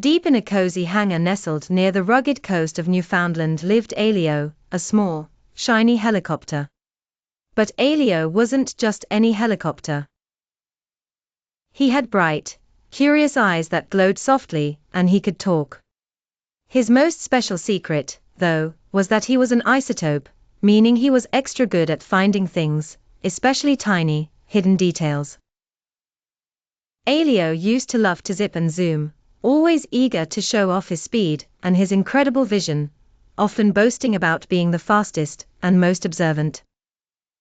Deep in a cozy hangar nestled near the rugged coast of Newfoundland lived Helio, a small, shiny helicopter. But Helio wasn't just any helicopter. He had bright, curious eyes that glowed softly, and he could talk. His most special secret, though, was that he was an isotope, meaning he was extra good at finding things, especially tiny, hidden details. Helio used to love to zip and zoom, always eager to show off his speed and his incredible vision, often boasting about being the fastest and most observant.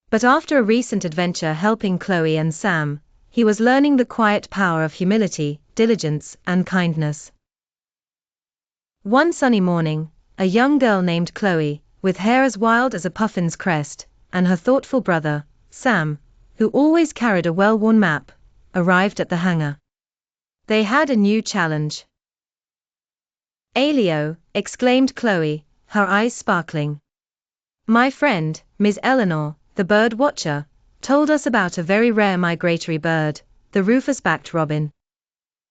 But after a recent adventure helping Chloe and Sam, he was learning the quiet power of humility, diligence, and kindness. One sunny morning, a young girl named Chloe, with hair as wild as a puffin's crest, and her thoughtful brother, Sam, who always carried a well-worn map, arrived at the hangar. They had a new challenge. "Helio," exclaimed Chloe, her eyes sparkling. "My friend, Ms. Eleanor, the bird watcher, told us about a very rare migratory bird, the rufous-backed robin.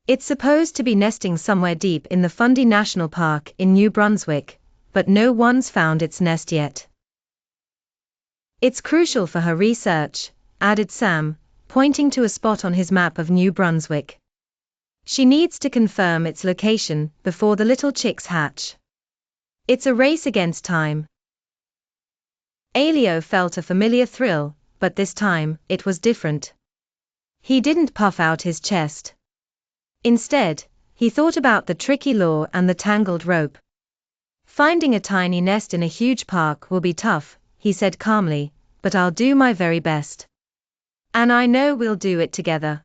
It's supposed to be nesting somewhere deep in the Fundy National Park in New Brunswick, but no one's found its nest yet. It's crucial for her research," added Sam, pointing to a spot on his map of New Brunswick. "She needs to confirm its location before the little chicks hatch. It's a race against time." Helio felt a familiar thrill, but this time, it was different. He didn't puff out his chest. Instead, he thought about the tricky lure and the tangled rope. "Finding a tiny nest in a huge park will be tough," he said calmly, "but I'll do my very best. And I know we'll do it together."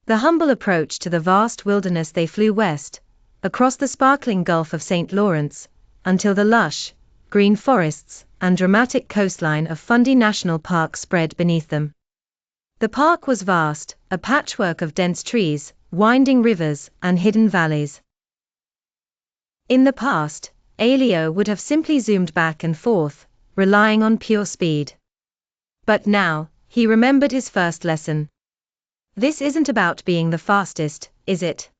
The humble approach to the vast wilderness. They flew west, across the sparkling Gulf of St. Lawrence, until the lush, green forests and dramatic coastline of Fundy National Park spread beneath them. The park was vast, a patchwork of dense trees, winding rivers, and hidden valleys. In the past, Helio would have simply zoomed back and forth, relying on pure speed. But now, he remembered his first lesson. "This isn't about being the fastest, is it?"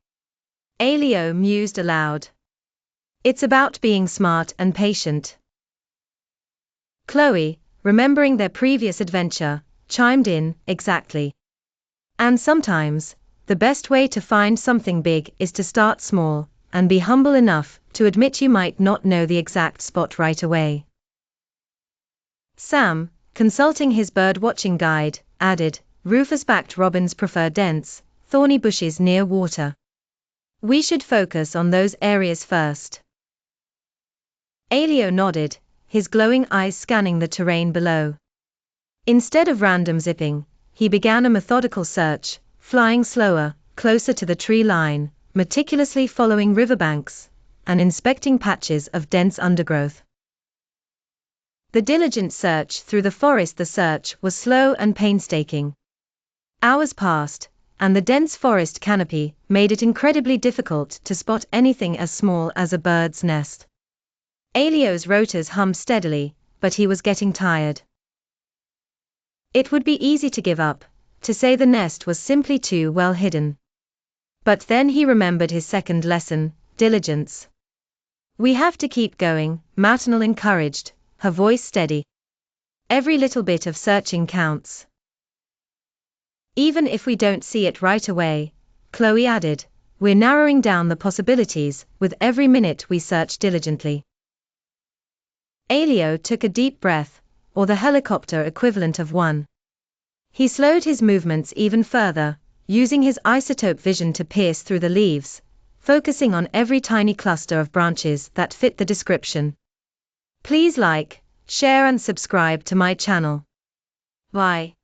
Helio mused aloud. "It's about being smart and patient." Chloe, remembering their previous adventure, chimed in, "Exactly. And sometimes, the best way to find something big is to start small, and be humble enough to admit you might not know the exact spot right away." Sam, consulting his bird-watching guide, added, "Rufous-backed robins prefer dense, thorny bushes near water. We should focus on those areas first." Helio nodded, his glowing eyes scanning the terrain below. Instead of random zipping, he began a methodical search, flying slower, closer to the tree line, meticulously following riverbanks, and inspecting patches of dense undergrowth. The diligent search through the forest. The search was slow and painstaking. Hours passed, and the dense forest canopy made it incredibly difficult to spot anything as small as a bird's nest. Helio's rotors hummed steadily, but he was getting tired. It would be easy to give up, to say the nest was simply too well hidden. But then he remembered his second lesson, diligence. "We have to keep going," Matinal encouraged, her voice steady. "Every little bit of searching counts." "Even if we don't see it right away," Chloe added, "we're narrowing down the possibilities with every minute we search diligently." Helio took a deep breath, or the helicopter equivalent of one. He slowed his movements even further, using his isotope vision to pierce through the leaves, focusing on every tiny cluster of branches that fit the description. Please like, share and subscribe to my channel. Bye.